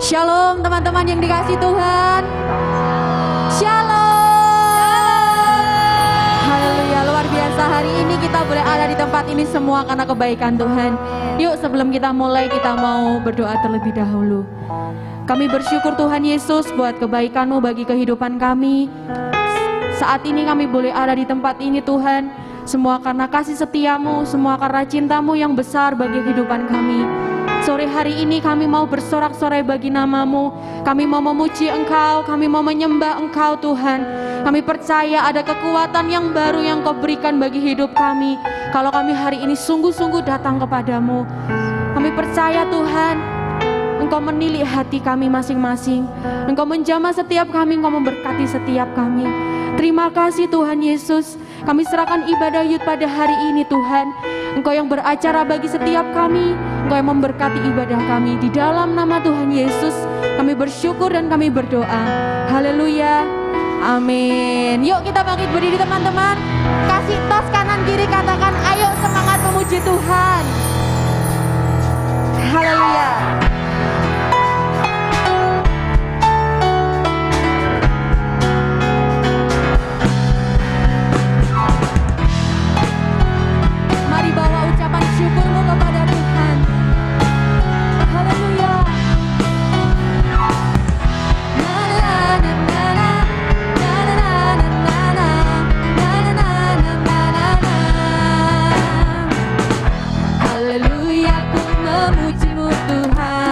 Shalom teman-teman yang dikasih Tuhan. Shalom. Haleluya, luar biasa. Hari ini kita boleh ada di tempat ini semua karena kebaikan Tuhan. Yuk sebelum kita mulai, kita mau berdoa terlebih dahulu. Kami bersyukur Tuhan Yesus buat kebaikan-Mu bagi kehidupan kami. Saat ini kami boleh ada di tempat ini Tuhan. Semua karena kasih setia-Mu, semua karena cinta-Mu yang besar bagi kehidupan kami. Sore hari ini kami mau bersorak-sorai bagi nama-Mu. Kami mau memuji Engkau, kami mau menyembah Engkau Tuhan. Kami percaya ada kekuatan yang baru yang Kau berikan bagi hidup kami. Kalau kami hari ini sungguh-sungguh datang kepadamu. Kami percaya Tuhan, Engkau menilik hati kami masing-masing. Engkau menjamah setiap kami, Engkau memberkati setiap kami. Terima kasih Tuhan Yesus. Kami serahkan ibadah Yud pada hari ini Tuhan. Engkau yang beracara bagi setiap kami. Engkau yang memberkati ibadah kami. Di dalam nama Tuhan Yesus kami bersyukur dan kami berdoa. Haleluya. Amin. Yuk kita bangkit berdiri teman-teman. Kasih tos kanan kiri, katakan ayo semangat memuji Tuhan. Haleluya. Mari bawa ucapan syukurmu kepada Tuhan. Haleluya. Haleluya, ku memuji-Mu Tuhan.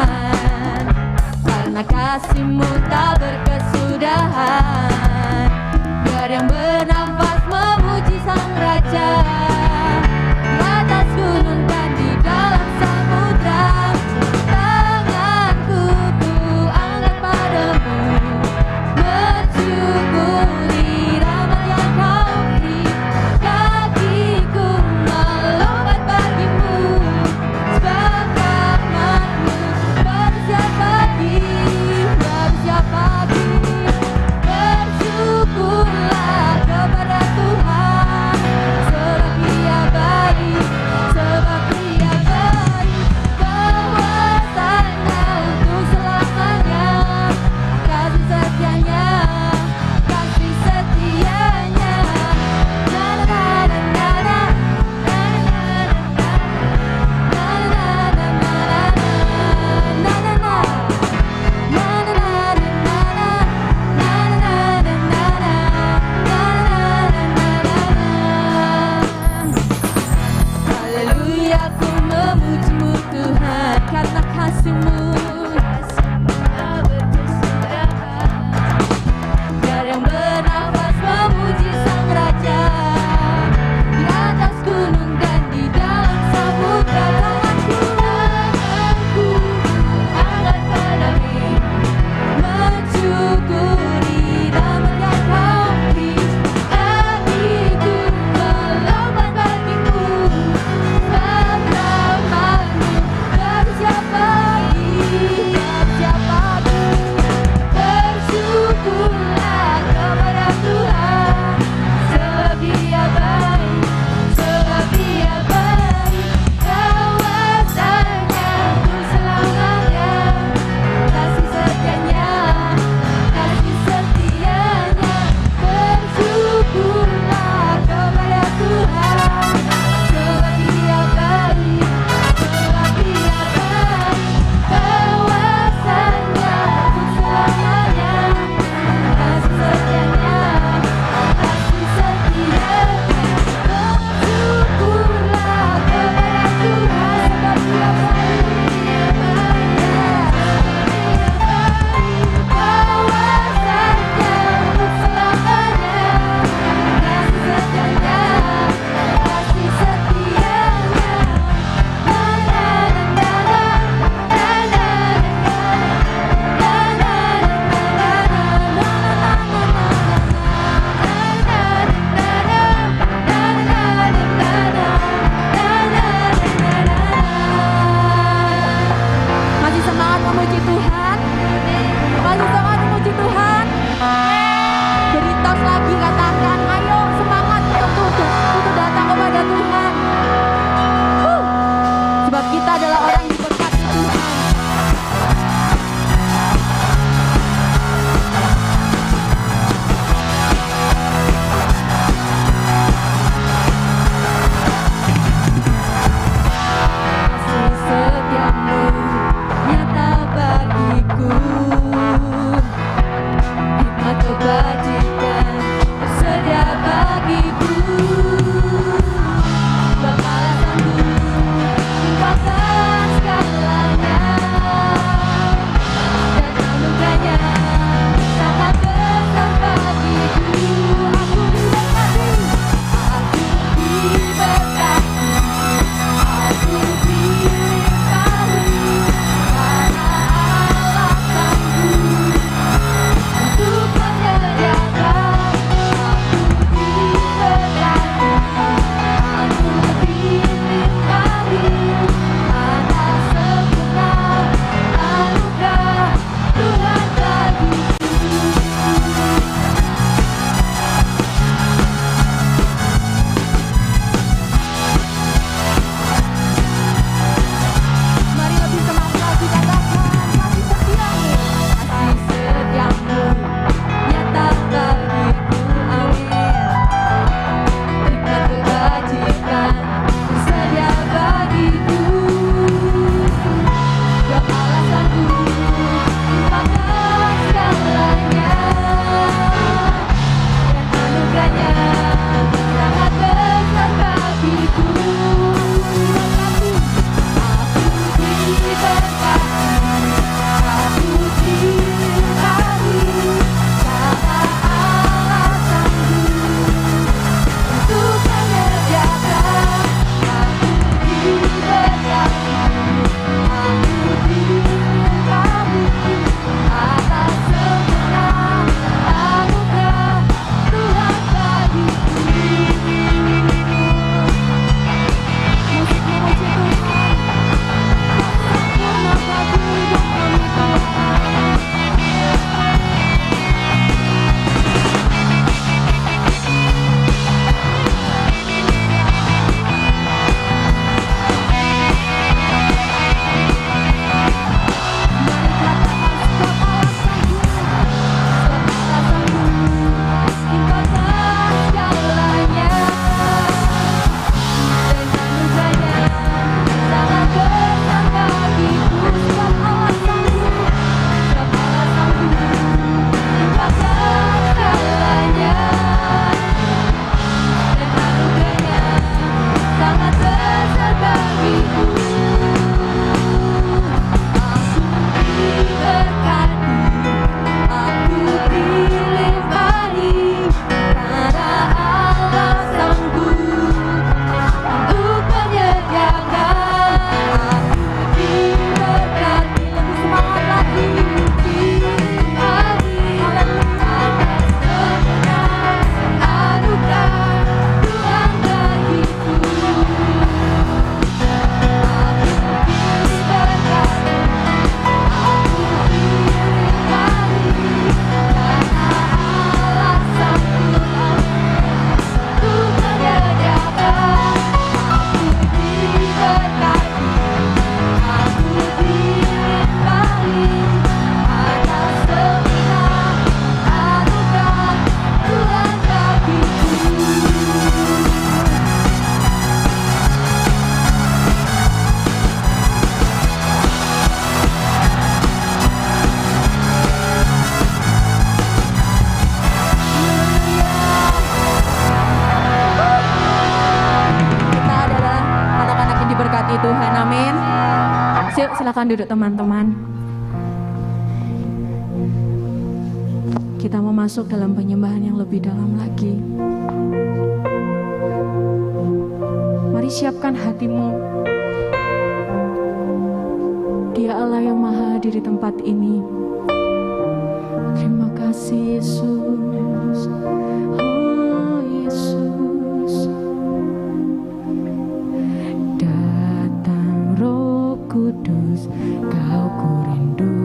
Tuhan, amin. Silakan duduk teman-teman. Kita mau masuk dalam penyembahan yang lebih dalam lagi. Mari siapkan hatimu. Dia Allah yang maha hadir di tempat ini. Terima kasih Yesus. Oh Yesus. Datang Roh Kudus, Kau ku rindu.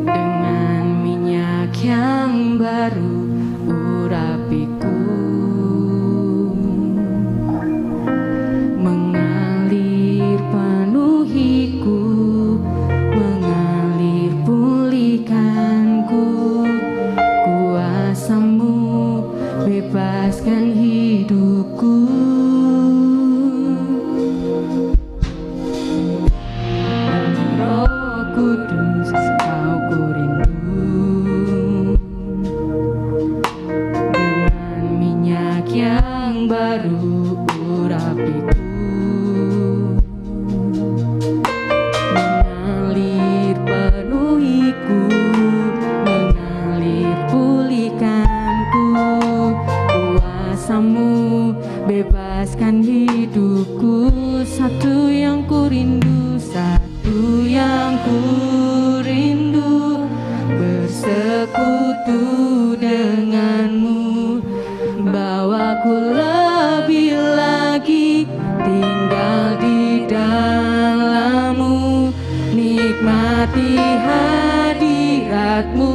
Dengan minyak yang baru urapiku, mengalir penuhiku, mengalir pulihkanku. Kuasa-Mu bebaskan hidupku. Roh Kudus, Kau ku rindu. Dengan minyak yang baru urapiku, mengalir penuhiku, mengalir pulihkanku. Kuasa-Mu bebaskan hidupku. Satu yang ku rindu, satu yang ku rindu, bersekutu denganmu. Bawaku lebih lagi tinggal di dalam-Mu, nikmati hadirat-Mu,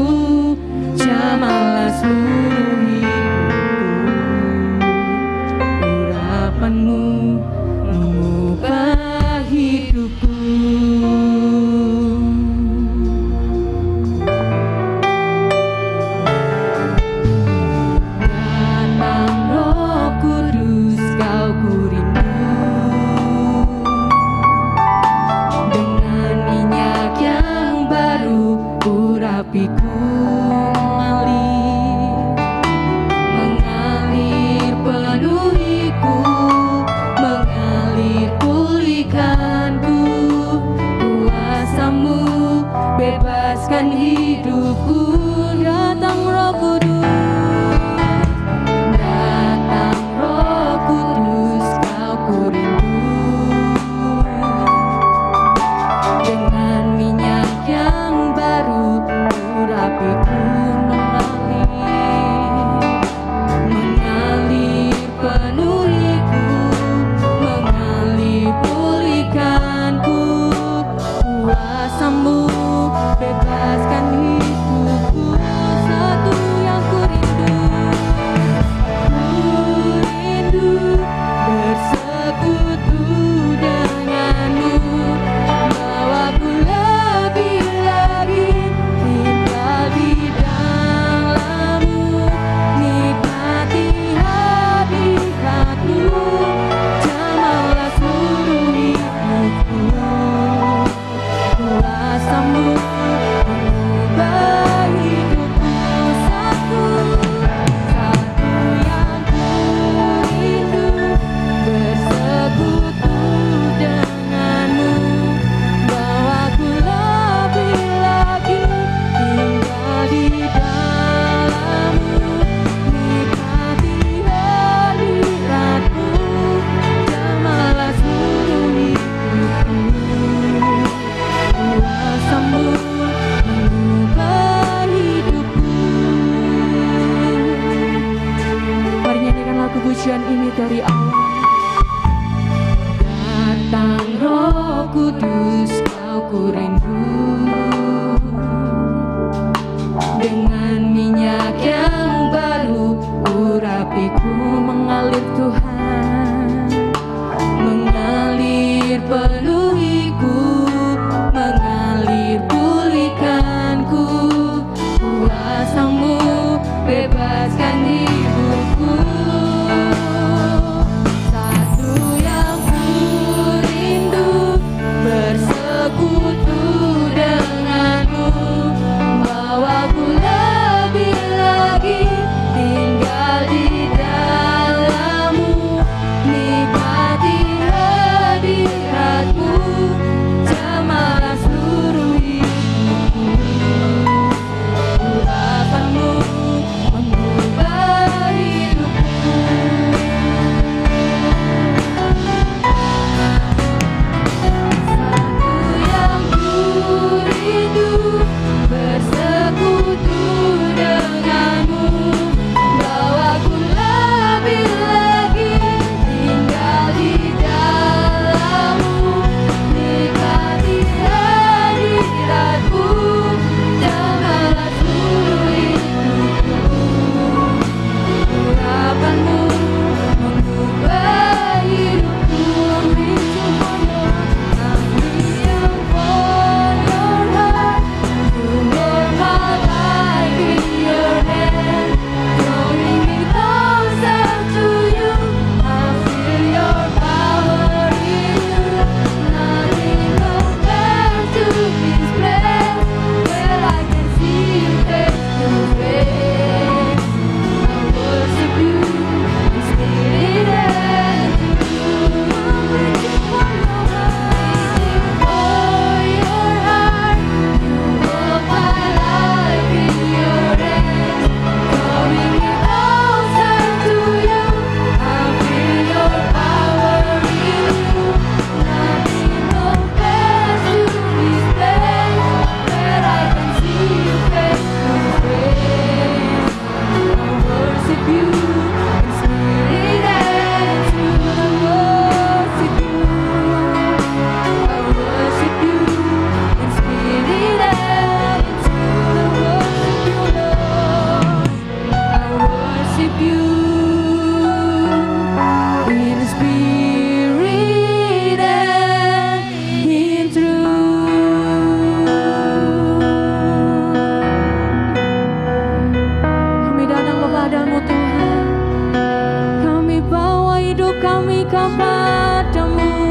jamalah seluruh hidupku. Urapan-Mu mengubah hidupku. Datang Roh Kudus, Kau ku rindu. Dengan minyak yang baru urapiku, mengalir penuhiku, mengalir pulihkanku. Kuasa-Mu bebaskan hidupku. Datang Roh Kudus, datang Roh Kudus, Kau ku rindu. Dengan minyak yang baru urapiku, mengalir penuhiku, mengalir pulihkanku. Kuasa-Mu bebaskan hidupku. Satu yang ku rindu, bersekutu denganmu. Bawaku lebih lagi tinggal di dalam-Mu, nikmati hadirat-Mu, jamalah seluruh hidupku. Kuasa-Mu mengubah hidupku. Satu yang ku rindu, bersekutu denganmu. Bawaku lebih lagi tinggal di dalam-Mu, nikmati hadirat-Mu, jamalah seluruh hidupku. Kuasa-Mu mengubah hidupku. Mari nyanyikan lagu pujian ini dari awal. Datang Roh Kudus, Kau ku rindu. Dengan minyak yang baru urapiku, mengalir Tuhan, mengalir penuhiku, mengalir pulihkanku. Kuasa-Mu bebaskan hidupku. Satu yang ku rindu, bersekutu denganmu. Bawaku lebih lagi tinggal di dalam-Mu, kami kepadamu.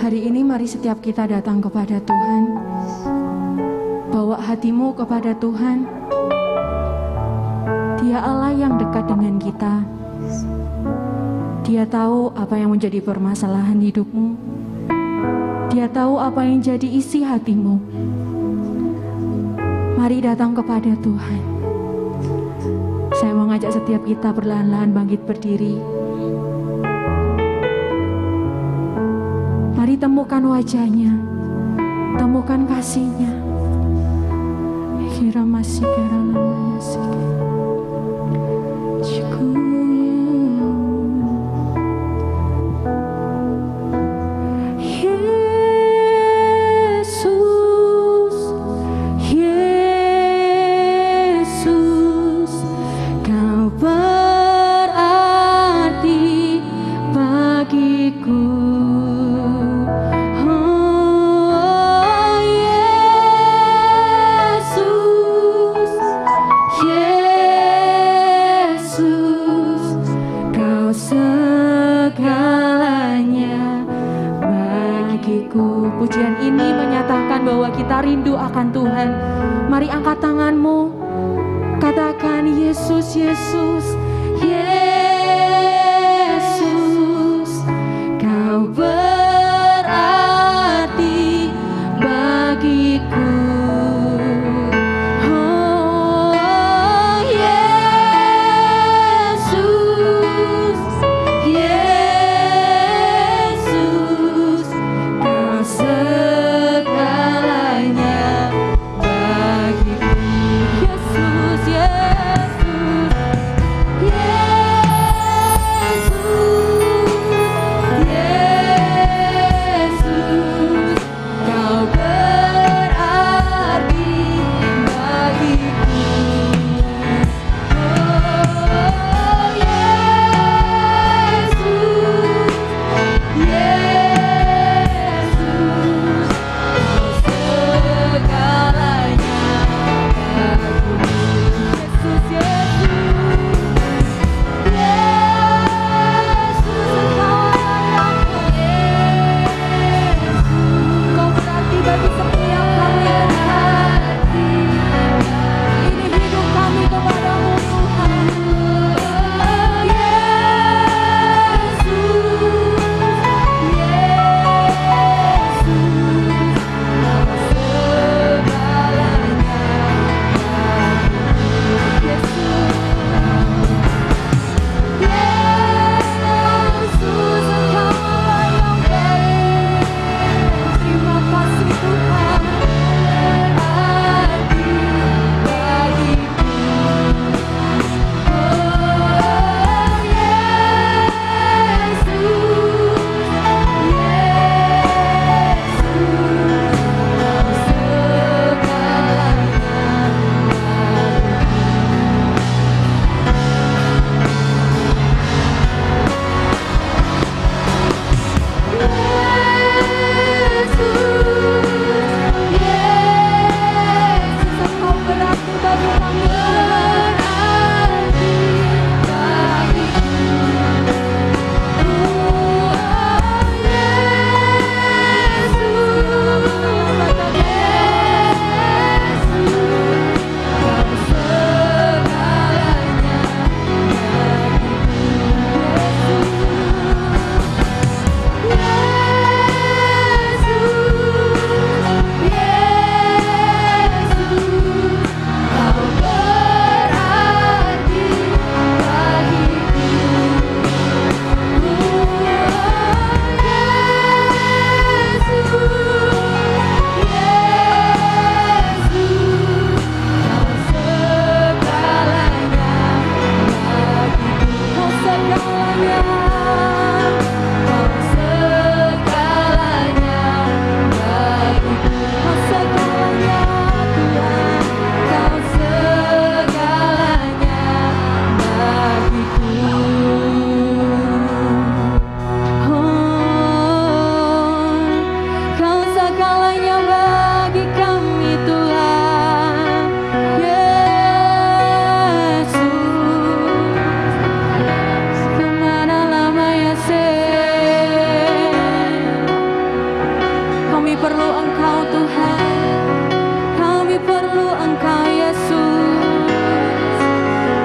Hari ini mari setiap kita datang kepada Tuhan, bawa hatimu kepada Tuhan. Dia Allah yang dekat dengan kita. Dia tahu apa yang menjadi permasalahan hidupmu. Dia tahu apa yang jadi isi hatimu. Mari datang kepada Tuhan. Saya mau ngajak setiap kita perlahan-lahan bangkit berdiri. Mari temukan wajahnya, temukan kasihnya. Kira masih kira masih. Pujian ini menyatakan bahwa kita rindu akan Tuhan. Mari angkat tanganmu, katakan Yesus, Yesus, Yesus, Kau berarti bagiku. Yesus, perlu Engkau Tuhan, kami perlu Engkau Yesus.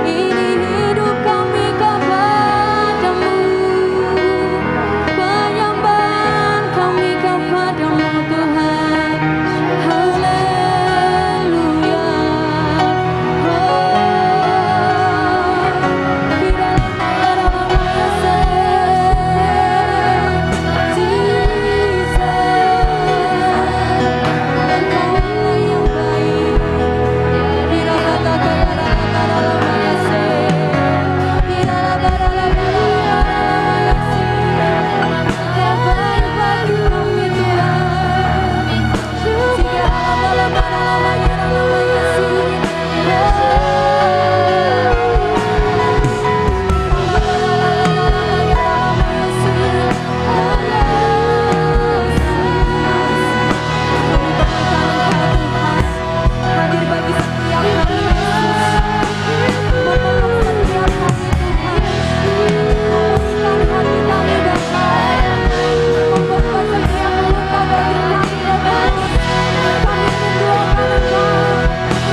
Ini hidup kami kepadamu, penyembahan kami kepadamu Tuhan. Haleluya. Di dalam Yesus, Engkau yang baik. Di dalam hadir bagi setiap kami Yesus, menolong setiap kami Tuhan, memulihkan hati kami Bapa, membuat setiap luka bagi kami Bapa. Kami mendoakan Engkau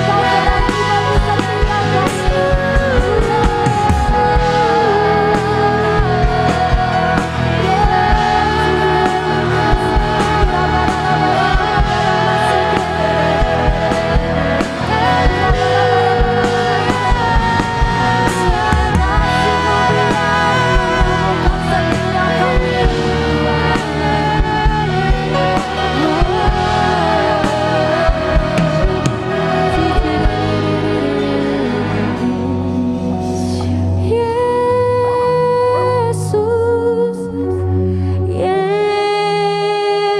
berarti bagi setiap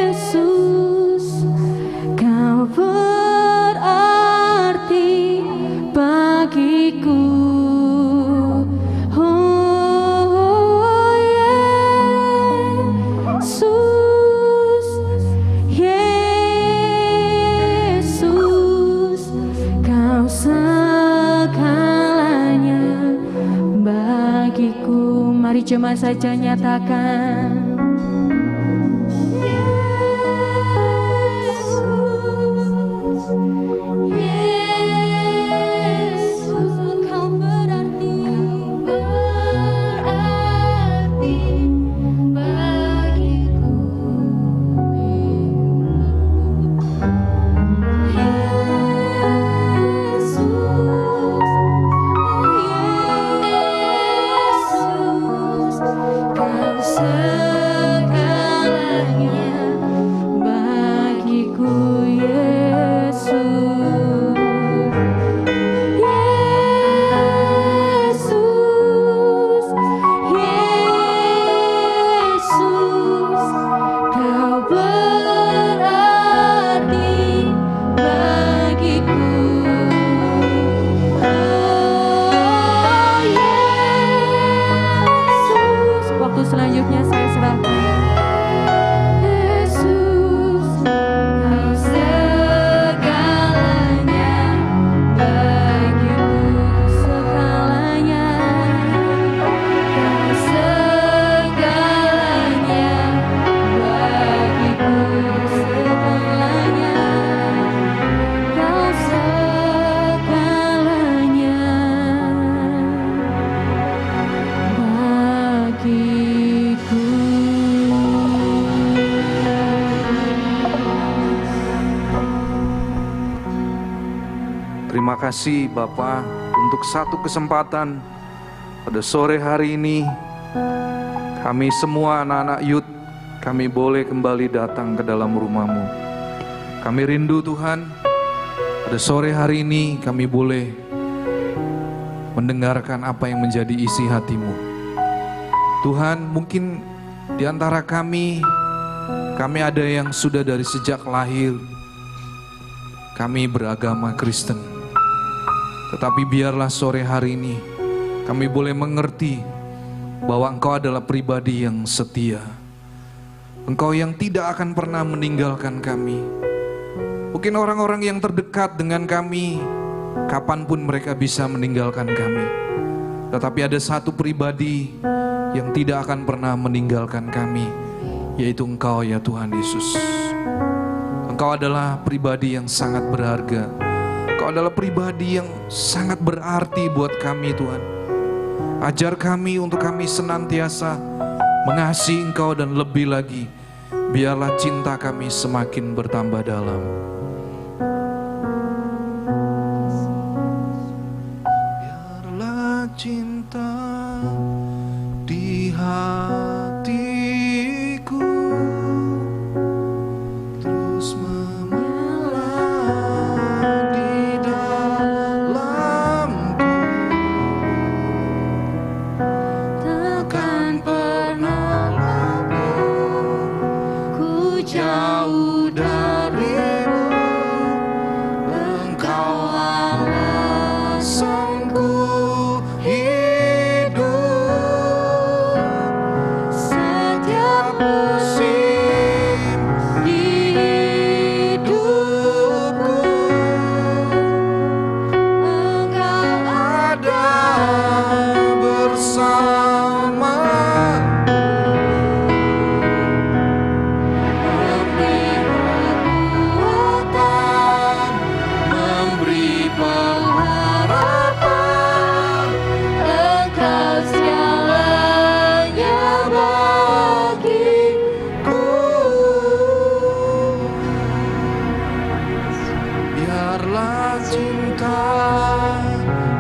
Yesus, Kau berarti bagiku. Oh Yesus, Yesus, Kau segalanya bagiku. Mari jemaat saja nyatakan. Yesus, Engkau berarti bagiku. Yesus, Kau segalanya bagiku Yesus. Yesus, Yesus, Kau berarti bagiku. Oh Yesus, waktu selanjutnya saya serahkan. Yesus, Kau segalanya bagiku, segalanya, Kau segalanya bagiku, segalanya, Kau segalanya bagiku. Terima kasih Bapa untuk satu kesempatan pada sore hari ini. Kami semua anak-anak youth, kami boleh kembali datang ke dalam rumah-Mu. Kami rindu Tuhan, pada sore hari ini kami boleh mendengarkan apa yang menjadi isi hati-Mu. Tuhan, mungkin di antara kami ada yang sudah dari sejak lahir kami beragama Kristen. Tetapi biarlah sore hari ini kami boleh mengerti bahwa Engkau adalah pribadi yang setia. Engkau yang tidak akan pernah meninggalkan kami. Mungkin orang-orang yang terdekat dengan kami, kapanpun mereka bisa meninggalkan kami. Tetapi ada satu pribadi yang tidak akan pernah meninggalkan kami, yaitu Engkau ya Tuhan Yesus. Engkau adalah pribadi yang sangat berharga. Engkau adalah pribadi yang sangat berarti buat kami Tuhan. Ajar kami untuk kami senantiasa mengasihi Engkau dan lebih lagi. Biarlah cinta kami semakin bertambah dalam. Biarlah cinta di hatiku terus menyala di dalamku, takkan pernah ku jauh darimu. Engkau alasanku hidup setiap musim hidupku. Engkau ada bersama, memberi kekuatan, memberi pengharapan. Engkau segalanya bagiku. Biarlah cinta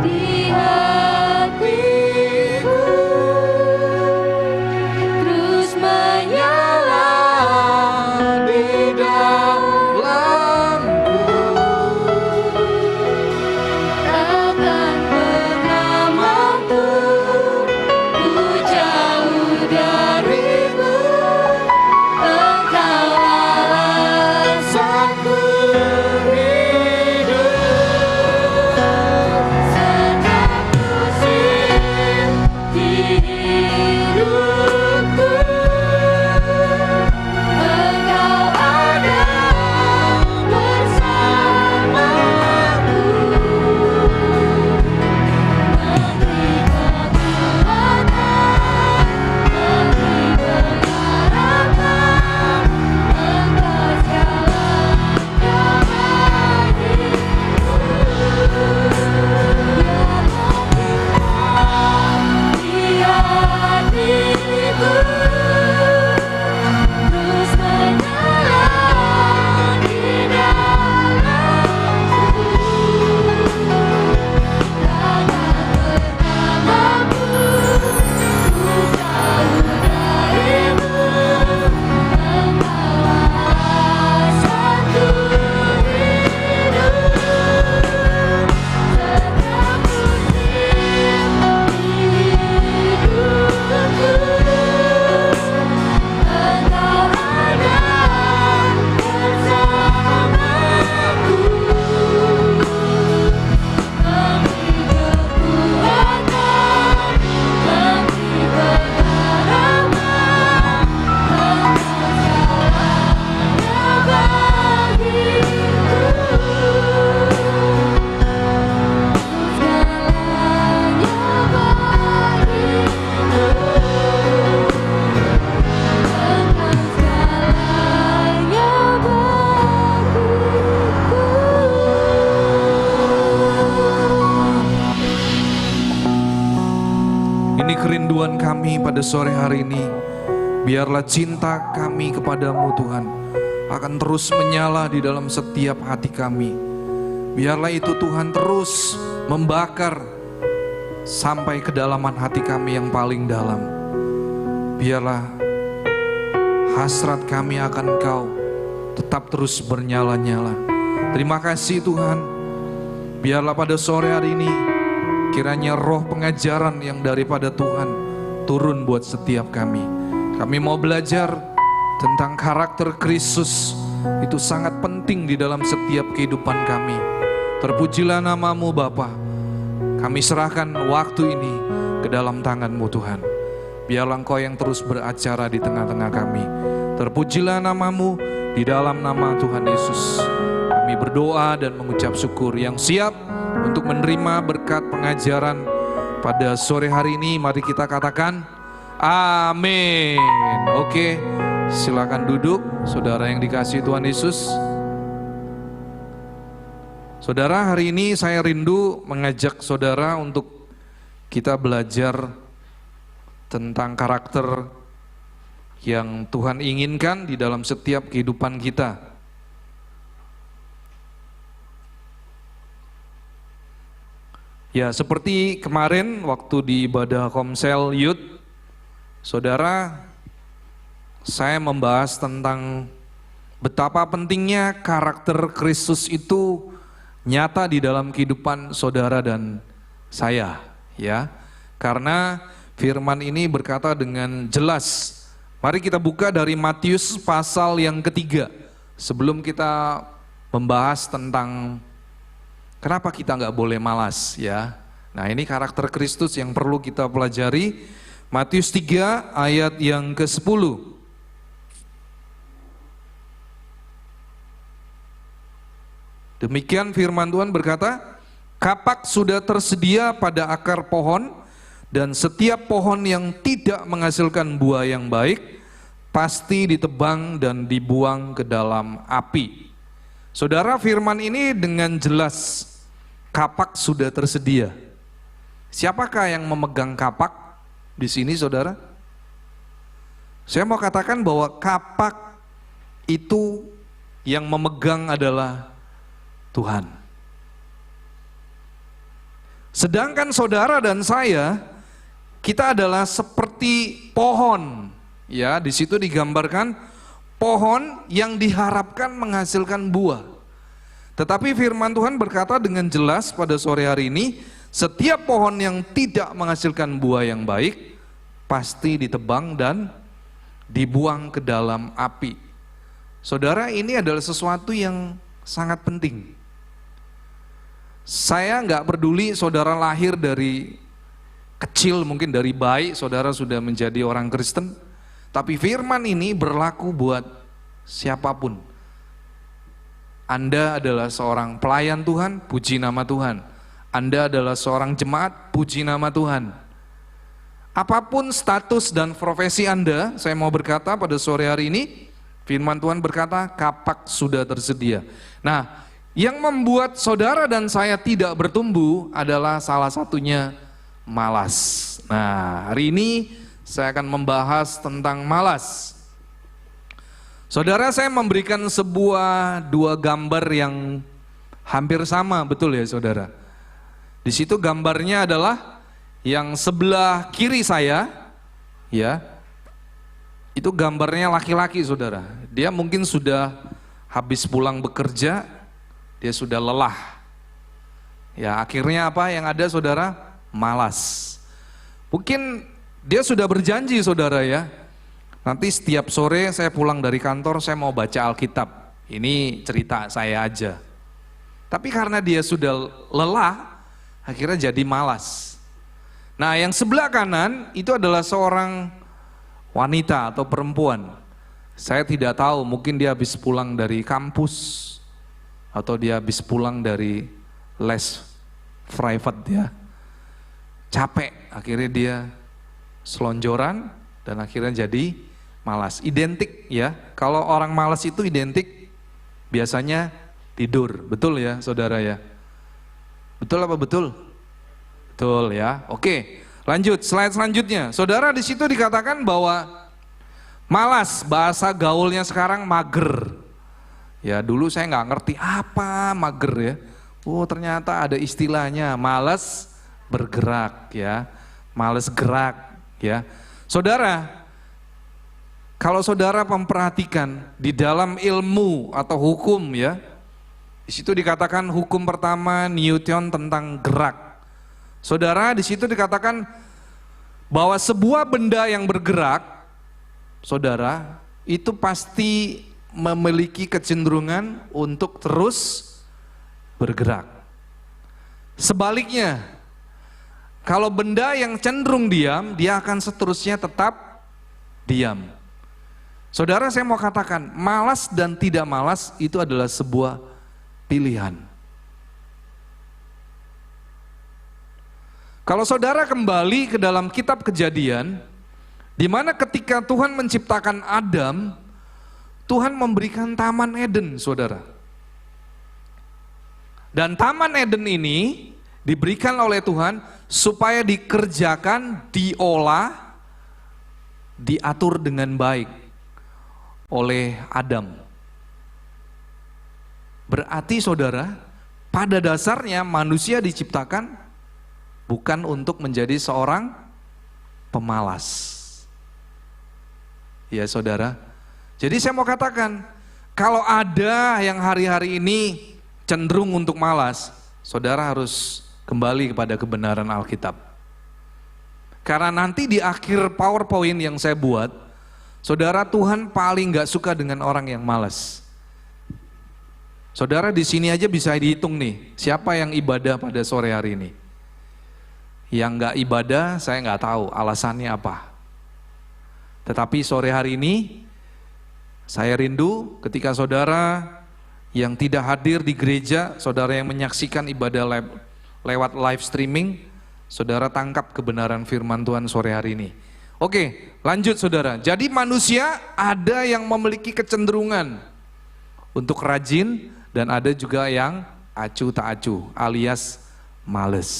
di hatiku terus menyala di dalamku, takkan pernah mampu ku jauh darimu. Engkau alasanku hidup setiap musim hidupku. Engkau ada bersamaku, memberi kekuatan, memberi pengharapan. Engkau segalanya bagiku. Biarlah cinta di hatiku terus menyala di dalamku, takkan pernah mampu ku jauh darimu. Engkau alasanku hidup setiap musim hidupku. Engkau ada bersamaku, memberi kekuatan, memberi pengharapan. Engkau segalanya bagiku. Segalanya bagiku. Engkau segalanya bagiku. Ini kerinduan kami pada sore hari ini. Biarlah cinta kami kepadamu Tuhan akan terus menyala di dalam setiap hati kami. Biarlah itu Tuhan terus membakar sampai kedalaman hati kami yang paling dalam. Biarlah hasrat kami akan Engkau tetap terus bernyala-nyala. Terima kasih Tuhan. Biarlah pada sore hari ini kiranya roh pengajaran yang daripada Tuhan turun buat setiap kami. Kami mau belajar tentang karakter Kristus. Itu sangat penting di dalam setiap kehidupan kami. Terpujilah nama-Mu Bapa. Kami serahkan waktu ini ke dalam tangan-Mu Tuhan. Biarlah Engkau yang terus beracara di tengah-tengah kami. Terpujilah nama-Mu di dalam nama Tuhan Yesus. Kami berdoa dan mengucap syukur. Yang siap untuk menerima berkat pengajaran pada sore hari ini, mari kita katakan amin. Oke, silakan duduk saudara yang dikasihi Tuhan Yesus. Saudara, hari ini saya rindu mengajak saudara untuk kita belajar tentang karakter yang Tuhan inginkan di dalam setiap kehidupan kita. Ya, seperti kemarin waktu di ibadah Komsel Youth, saudara, saya membahas tentang betapa pentingnya karakter Kristus itu nyata di dalam kehidupan saudara dan saya, ya. Karena firman ini berkata dengan jelas. Mari kita buka dari Matius pasal yang ketiga. Sebelum kita membahas tentang kenapa kita nggak boleh malas, ya. Nah, ini karakter Kristus yang perlu kita pelajari. Matius 3 ayat yang ke-10. Demikian firman Tuhan berkata, kapak sudah tersedia pada akar pohon, dan setiap pohon yang tidak menghasilkan buah yang baik, pasti ditebang dan dibuang ke dalam api. Saudara, firman ini dengan jelas, kapak sudah tersedia. Siapakah yang memegang kapak di sini, saudara? Saya mau katakan bahwa kapak itu yang memegang adalah Tuhan. Sedangkan saudara dan saya, kita adalah seperti pohon. Ya, di situ digambarkan pohon yang diharapkan menghasilkan buah. Tetapi firman Tuhan berkata dengan jelas pada sore hari ini, setiap pohon yang tidak menghasilkan buah yang baik pasti ditebang dan dibuang ke dalam api. Saudara, ini adalah sesuatu yang sangat penting. Saya nggak peduli saudara lahir dari kecil, mungkin dari bayi saudara sudah menjadi orang Kristen, tapi firman ini berlaku buat siapapun. Anda adalah seorang pelayan Tuhan, puji nama Tuhan. Anda adalah seorang jemaat, puji nama Tuhan. Apapun status dan profesi Anda, saya mau berkata pada sore hari ini, firman Tuhan berkata, kapak sudah tersedia. Nah, yang membuat saudara dan saya tidak bertumbuh adalah salah satunya malas. Nah, hari ini saya akan membahas tentang malas. Saudara, saya memberikan dua gambar yang hampir sama, betul ya saudara? Di situ gambarnya adalah yang sebelah kiri saya, ya, itu gambarnya laki-laki saudara. Dia mungkin sudah habis pulang bekerja, dia sudah lelah. Ya, akhirnya apa yang ada saudara? Malas. Mungkin dia sudah berjanji saudara ya, nanti setiap sore saya pulang dari kantor saya mau baca Alkitab. Ini cerita saya aja. Tapi karena dia sudah lelah, akhirnya jadi malas. Nah, yang sebelah kanan itu adalah seorang wanita atau perempuan. Saya tidak tahu, mungkin dia habis pulang dari kampus, atau dia habis pulang dari les private ya, capek, akhirnya dia selonjoran dan akhirnya jadi malas. Identik ya, kalau orang malas itu identik biasanya tidur, betul ya saudara ya? Betul apa betul? Betul ya. Oke, lanjut slide selanjutnya. Saudara, di situ dikatakan bahwa malas, bahasa gaulnya sekarang mager. Ya, dulu saya nggak ngerti apa mager ya. Oh, ternyata ada istilahnya, malas bergerak ya. Malas gerak ya. Saudara, kalau saudara memperhatikan di dalam ilmu atau hukum ya, di situ dikatakan hukum pertama Newton tentang gerak. Saudara, di situ dikatakan bahwa sebuah benda yang bergerak, saudara, itu pasti memiliki kecenderungan untuk terus bergerak. Sebaliknya, kalau benda yang cenderung diam, dia akan seterusnya tetap diam. Saudara, saya mau katakan, malas dan tidak malas itu adalah sebuah pilihan. Kalau saudara kembali ke dalam kitab Kejadian, di mana ketika Tuhan menciptakan Adam, Tuhan memberikan Taman Eden, saudara. Dan Taman Eden ini diberikan oleh Tuhan supaya dikerjakan, diolah, diatur dengan baik oleh Adam. Berarti saudara, pada dasarnya manusia diciptakan bukan untuk menjadi seorang pemalas. Ya saudara, jadi saya mau katakan, kalau ada yang hari-hari ini cenderung untuk malas, saudara harus kembali kepada kebenaran Alkitab. Karena nanti di akhir PowerPoint yang saya buat, saudara, Tuhan paling gak suka dengan orang yang malas. Saudara, di sini aja bisa dihitung nih, siapa yang ibadah pada sore hari ini. Yang gak ibadah, saya gak tahu alasannya apa. Tetapi sore hari ini, saya rindu ketika saudara yang tidak hadir di gereja, saudara yang menyaksikan ibadah lewat live streaming, saudara tangkap kebenaran firman Tuhan sore hari ini. Oke, lanjut saudara. Jadi manusia ada yang memiliki kecenderungan untuk rajin dan ada juga yang acuh tak acuh alias males.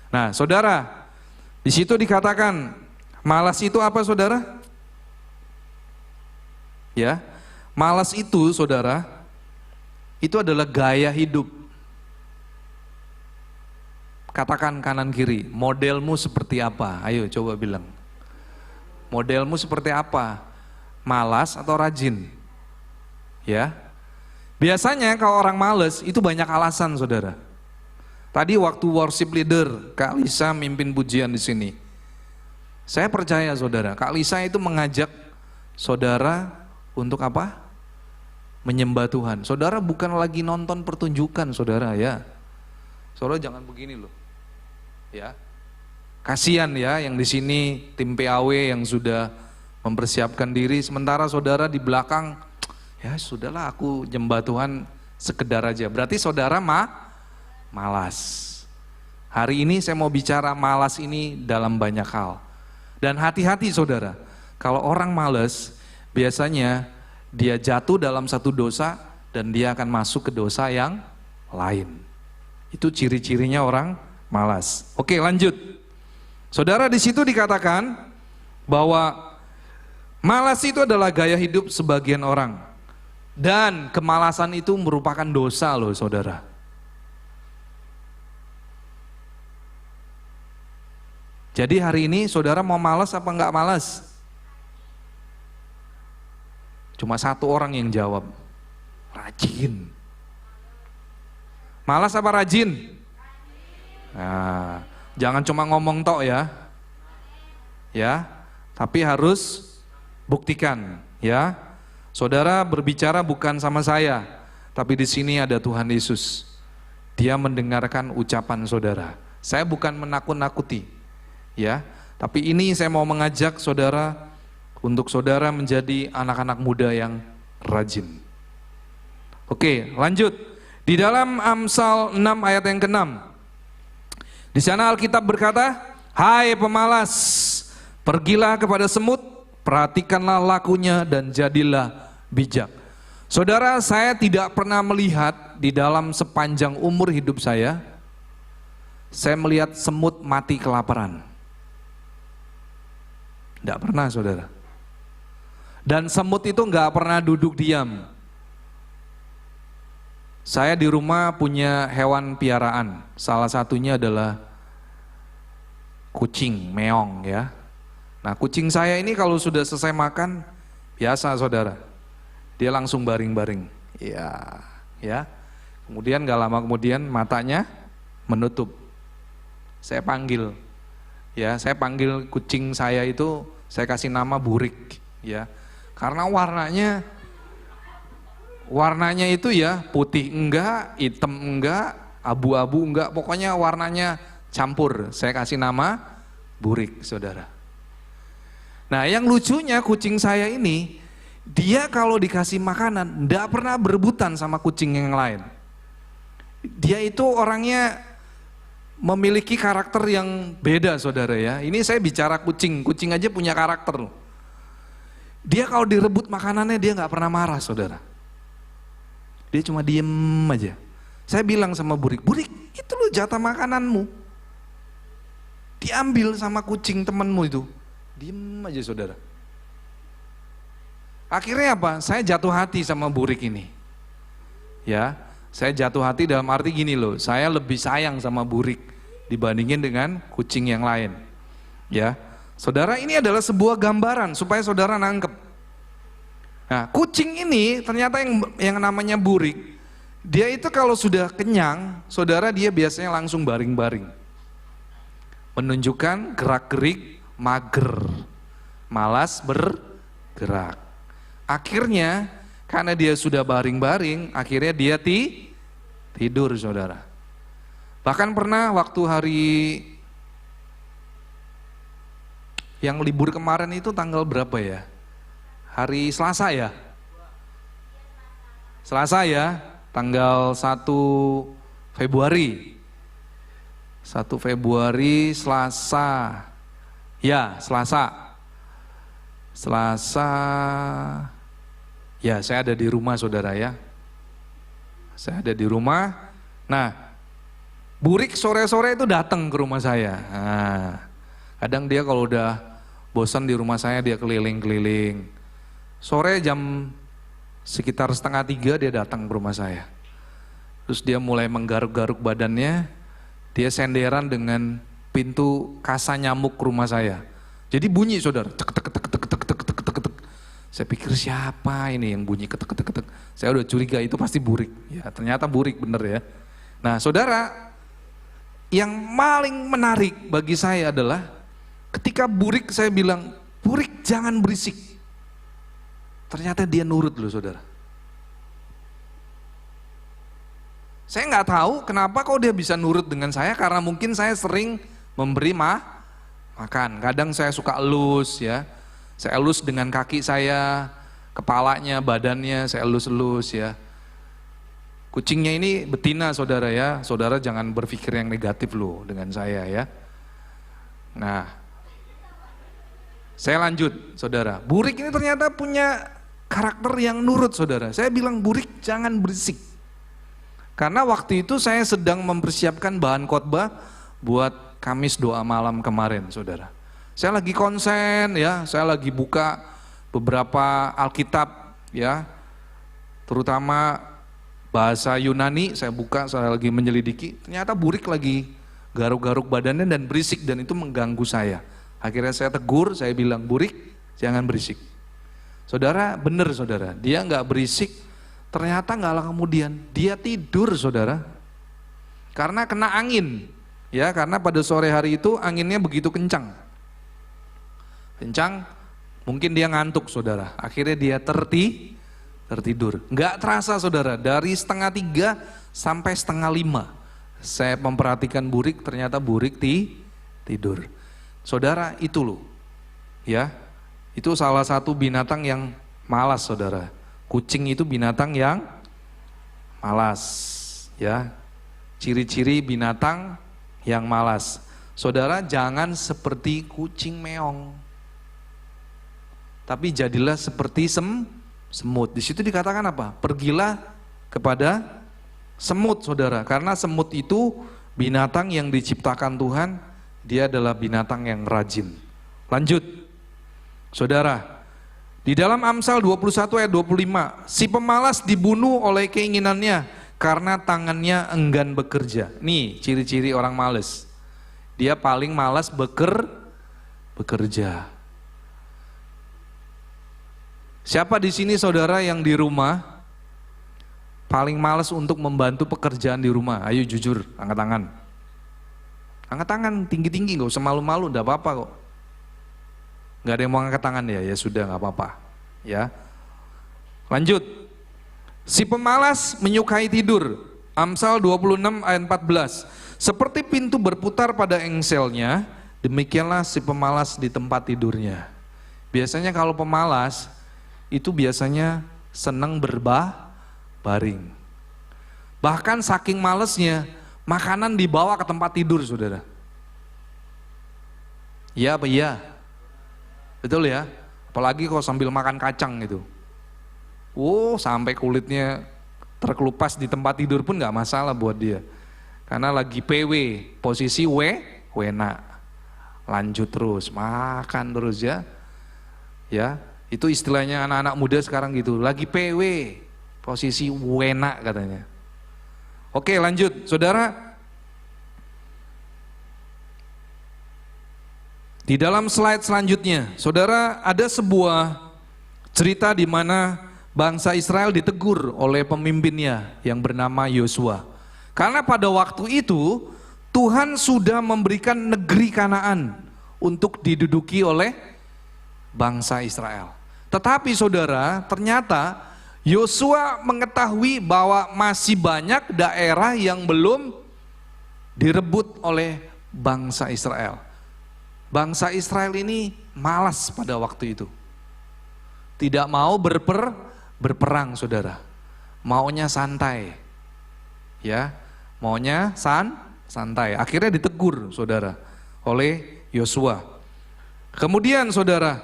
Nah saudara, di situ dikatakan malas itu apa saudara? Ya, malas itu saudara, itu adalah gaya hidup. Katakan kanan kiri, modelmu seperti apa? Ayo coba bilang. Modelmu seperti apa? Malas atau rajin? Ya. Biasanya kalau orang malas itu banyak alasan saudara. Tadi waktu worship leader Kak Lisa mimpin pujian di sini. Saya percaya saudara, Kak Lisa itu mengajak saudara untuk apa? Menyembah Tuhan. Saudara bukan lagi nonton pertunjukan saudara ya. Saudara jangan begini loh. Ya. Kasihan ya yang di sini tim PAW yang sudah mempersiapkan diri, sementara saudara di belakang, ya sudahlah aku nyembah Tuhan sekedar aja. Berarti saudara malas. Hari ini saya mau bicara malas ini dalam banyak hal. Dan hati-hati saudara, kalau orang malas, biasanya dia jatuh dalam satu dosa dan dia akan masuk ke dosa yang lain. Itu ciri-cirinya orang malas. Oke, lanjut. Saudara, di situ dikatakan bahwa malas itu adalah gaya hidup sebagian orang. Dan kemalasan itu merupakan dosa loh saudara. Jadi hari ini saudara mau malas apa enggak malas? Cuma satu orang yang jawab, rajin. Malas apa rajin? Nah, jangan cuma ngomong tok ya. Ya, tapi harus buktikan ya. Saudara berbicara bukan sama saya, tapi di sini ada Tuhan Yesus. Dia mendengarkan ucapan saudara. Saya bukan menakut-nakuti. Ya, tapi ini saya mau mengajak saudara untuk saudara menjadi anak-anak muda yang rajin. Oke, lanjut. Di dalam Amsal 6 ayat yang ke-6. Di sana Alkitab berkata, "Hai pemalas, pergilah kepada semut, perhatikanlah lakunya dan jadilah bijak." Saudara, saya tidak pernah melihat di dalam sepanjang umur hidup saya melihat semut mati kelaparan. Tidak pernah saudara. Dan semut itu nggak pernah duduk diam. Saya di rumah punya hewan piaraan. Salah satunya adalah kucing, meong ya. Nah kucing saya ini kalau sudah selesai makan, biasa saudara. Dia langsung baring-baring. Ya. Kemudian nggak lama kemudian matanya menutup. Saya panggil. Ya, saya panggil kucing saya itu, saya kasih nama Burik, ya, karena warnanya itu ya putih enggak, hitam enggak, abu-abu enggak, pokoknya warnanya campur. Saya kasih nama Burik, saudara. Nah, yang lucunya kucing saya ini, dia kalau dikasih makanan, enggak pernah berebutan sama kucing yang lain. Dia itu orangnya memiliki karakter yang beda saudara ya. Ini saya bicara kucing aja punya karakter loh. Dia kalau direbut makanannya dia nggak pernah marah saudara. Dia cuma diem aja. Saya bilang sama Burik, Burik itu loh jatah makananmu. Diambil sama kucing temanmu itu. Diem aja saudara. Akhirnya apa? Saya jatuh hati sama Burik ini. Ya, saya jatuh hati dalam arti gini loh, saya lebih sayang sama Burik dibandingin dengan kucing yang lain. Ya, saudara, ini adalah sebuah gambaran supaya saudara nangkep. Nah, kucing ini ternyata yang namanya Burik, dia itu kalau sudah kenyang, saudara, dia biasanya langsung baring-baring. Menunjukkan gerak-gerik mager, malas bergerak. Akhirnya karena dia sudah baring-baring, akhirnya dia tidur saudara. Bahkan pernah waktu hari yang libur kemarin itu tanggal berapa ya? Hari Selasa ya? Selasa ya, tanggal 1 Februari. 1 Februari Selasa. Ya, Selasa. Ya, saya ada di rumah saudara ya. Saya ada di rumah. Nah, Burik sore-sore itu datang ke rumah saya. Nah, kadang dia kalau udah bosan di rumah saya dia keliling-keliling. Sore jam sekitar 2:30 dia datang ke rumah saya. Terus dia mulai menggaruk-garuk badannya. Dia senderan dengan pintu kasa nyamuk rumah saya. Jadi bunyi saudara. Tek tek tek tek tek tek tek tek tek. Saya pikir siapa ini yang bunyi ketek ketek ketek. Saya udah curiga itu pasti Burik. Ya, ternyata Burik bener ya. Nah, saudara, yang paling menarik bagi saya adalah ketika Burik saya bilang, Burik jangan berisik. Ternyata dia nurut loh saudara. Saya nggak tahu kenapa kok dia bisa nurut dengan saya, karena mungkin saya sering memberi makan. Kadang saya suka elus ya. Saya elus dengan kaki saya, kepalanya, badannya saya elus-elus ya. Kucingnya ini betina saudara ya, saudara jangan berpikir yang negatif loh dengan saya ya. Nah, saya lanjut saudara. Burik ini ternyata punya karakter yang nurut saudara. Saya bilang, Burik jangan berisik. Karena waktu itu saya sedang mempersiapkan bahan khotbah buat Kamis doa malam kemarin saudara. Saya lagi konsen ya, saya lagi buka beberapa Alkitab ya, terutama bahasa Yunani saya buka, saya lagi menyelidiki, ternyata Burik lagi garuk-garuk badannya dan berisik dan itu mengganggu saya. Akhirnya saya tegur, saya bilang, Burik jangan berisik. Saudara, benar saudara, dia nggak berisik, ternyata nggak lama kemudian dia tidur saudara. Karena kena angin, ya karena pada sore hari itu anginnya begitu kencang. Kencang, mungkin dia ngantuk saudara, akhirnya dia tertidur. Nggak terasa saudara, dari 2:30 sampai 4:30 saya memperhatikan Burik, ternyata Burik tidur. Saudara, itu loh ya, itu salah satu binatang yang malas saudara. Kucing itu binatang yang malas ya, ciri-ciri binatang yang malas. Saudara, jangan seperti kucing meong, tapi jadilah seperti semut. Di situ dikatakan apa? Pergilah kepada semut saudara, karena semut itu binatang yang diciptakan Tuhan, dia adalah binatang yang rajin. Lanjut saudara, di dalam Amsal 21 ayat 25, si pemalas dibunuh oleh keinginannya karena tangannya enggan bekerja. Nih ciri-ciri orang malas, dia paling malas bekerja. Siapa di sini saudara yang di rumah paling malas untuk membantu pekerjaan di rumah? Ayo jujur, angkat tangan. Angkat tangan tinggi-tinggi, gak usah malu-malu, gak apa-apa kok. Gak ada yang mau angkat tangan ya, ya sudah gak apa-apa. Ya. Lanjut. Si pemalas menyukai tidur. Amsal 26 ayat 14. Seperti pintu berputar pada engselnya, demikianlah si pemalas di tempat tidurnya. Biasanya kalau pemalas itu biasanya senang berbaring. Bahkan saking malesnya, makanan dibawa ke tempat tidur saudara. Iya apa iya? Betul ya? Apalagi kalau sambil makan kacang gitu. Sampai kulitnya terkelupas di tempat tidur pun nggak masalah buat dia. Karena lagi PW, posisi wena. Lanjut terus, makan terus ya. Ya, itu istilahnya anak-anak muda sekarang gitu, lagi PW, posisi wena katanya. Oke, lanjut. Saudara, di dalam slide selanjutnya, saudara, ada sebuah cerita di mana bangsa Israel ditegur oleh pemimpinnya yang bernama Yosua. Karena pada waktu itu Tuhan sudah memberikan negeri Kanaan untuk diduduki oleh bangsa Israel. Tetapi saudara, ternyata Yosua mengetahui bahwa masih banyak daerah yang belum direbut oleh bangsa Israel. Bangsa Israel ini malas pada waktu itu. Tidak mau berperang, saudara. Maunya santai. Ya, maunya santai. Akhirnya ditegur, saudara, oleh Yosua. Kemudian, saudara,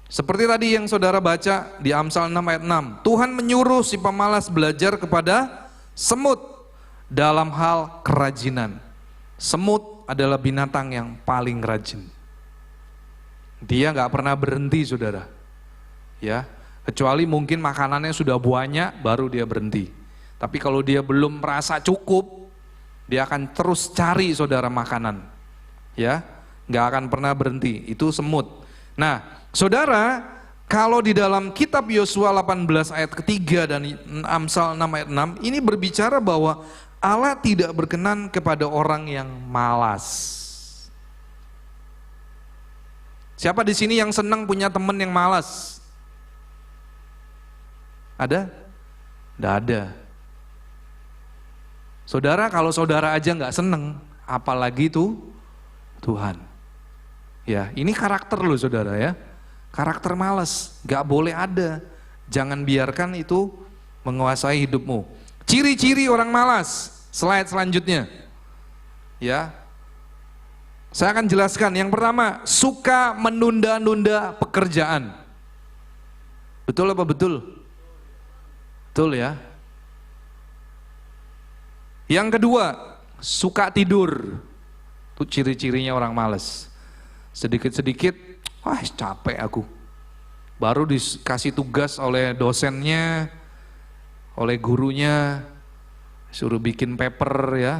seperti tadi yang saudara baca di Amsal 6 ayat 6, Tuhan menyuruh si pemalas belajar kepada semut dalam hal kerajinan. Semut adalah binatang yang paling rajin. Dia nggak pernah berhenti, saudara. Ya, kecuali mungkin makanannya sudah banyak baru dia berhenti. Tapi kalau dia belum merasa cukup, dia akan terus cari, saudara, makanan. Ya, nggak akan pernah berhenti. Itu semut. Nah, saudara, kalau di dalam kitab Yosua 18 ayat ketiga dan Amsal 6 ayat 6, ini berbicara bahwa Allah tidak berkenan kepada orang yang malas. Siapa di sini yang senang punya teman yang malas? Ada? Tidak ada. Saudara, kalau saudara aja nggak seneng, apalagi tuh Tuhan. Ya, ini karakter loh, saudara ya. Karakter malas, nggak boleh ada. Jangan biarkan itu menguasai hidupmu. Ciri-ciri orang malas. Slide selanjutnya. Ya. Saya akan jelaskan. Yang pertama, suka menunda-nunda pekerjaan. Betul apa betul? Betul ya. Yang kedua, suka tidur. Itu ciri-cirinya orang malas. Sedikit-sedikit, wah capek aku. Baru dikasih tugas oleh dosennya, oleh gurunya, suruh bikin paper ya.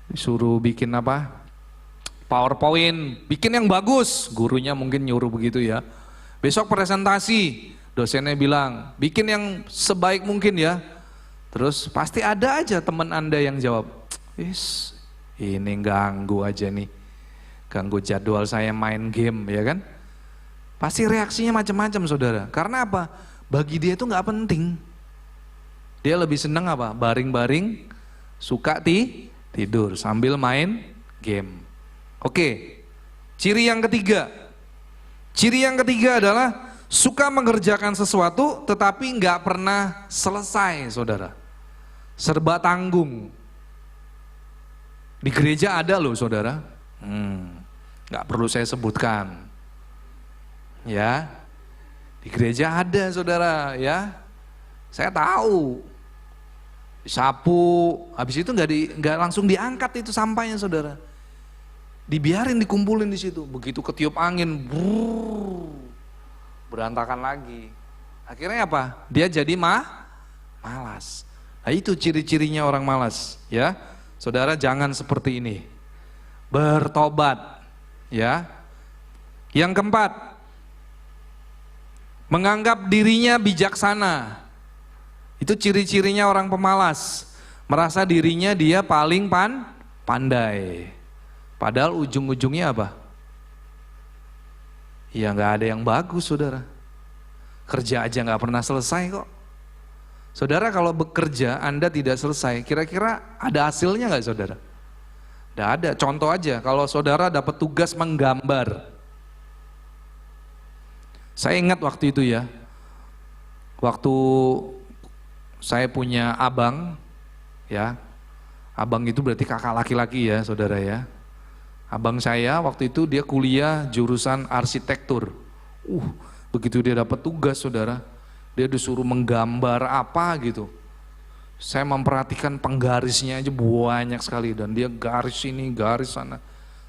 Disuruh bikin apa? PowerPoint, bikin yang bagus. Gurunya mungkin nyuruh begitu ya. Besok presentasi, dosennya bilang, bikin yang sebaik mungkin ya. Terus pasti ada aja teman Anda yang jawab, ini ganggu aja nih. Ganggu jadwal saya main game, ya kan? Pasti reaksinya macam-macam, saudara. Karena apa? Bagi dia itu nggak penting. Dia lebih senang apa? Baring-baring, suka tidur sambil main game. Oke. Ciri yang ketiga. Ciri yang ketiga adalah suka mengerjakan sesuatu tetapi nggak pernah selesai, saudara. Serba tanggung. Di gereja ada loh, saudara. Nggak perlu saya sebutkan. Ya, di gereja ada, saudara. Ya, saya tahu. Disapu, habis itu nggak langsung diangkat itu sampahnya, saudara. Dibiarin dikumpulin di situ. Begitu ketiup angin, berantakan lagi. Akhirnya apa? Dia jadi malas. Nah, itu ciri-cirinya orang malas, ya. Saudara, jangan seperti ini. Bertobat, ya. Yang keempat, menganggap dirinya bijaksana. Itu ciri-cirinya orang pemalas. Merasa dirinya dia paling pandai. Padahal ujung-ujungnya apa? Ya nggak ada yang bagus, saudara. Kerja aja nggak pernah selesai kok. Saudara, kalau bekerja Anda tidak selesai, kira-kira ada hasilnya nggak, saudara? Nggak ada. Contoh aja, kalau saudara dapat tugas menggambar. Saya ingat waktu itu ya, waktu saya punya abang, ya, abang itu berarti kakak laki-laki ya, saudara ya. Abang saya waktu itu dia kuliah jurusan arsitektur. Begitu dia dapat tugas, saudara, Dia disuruh menggambar apa gitu. Saya memperhatikan penggarisnya aja banyak sekali, dan dia garis ini, garis sana.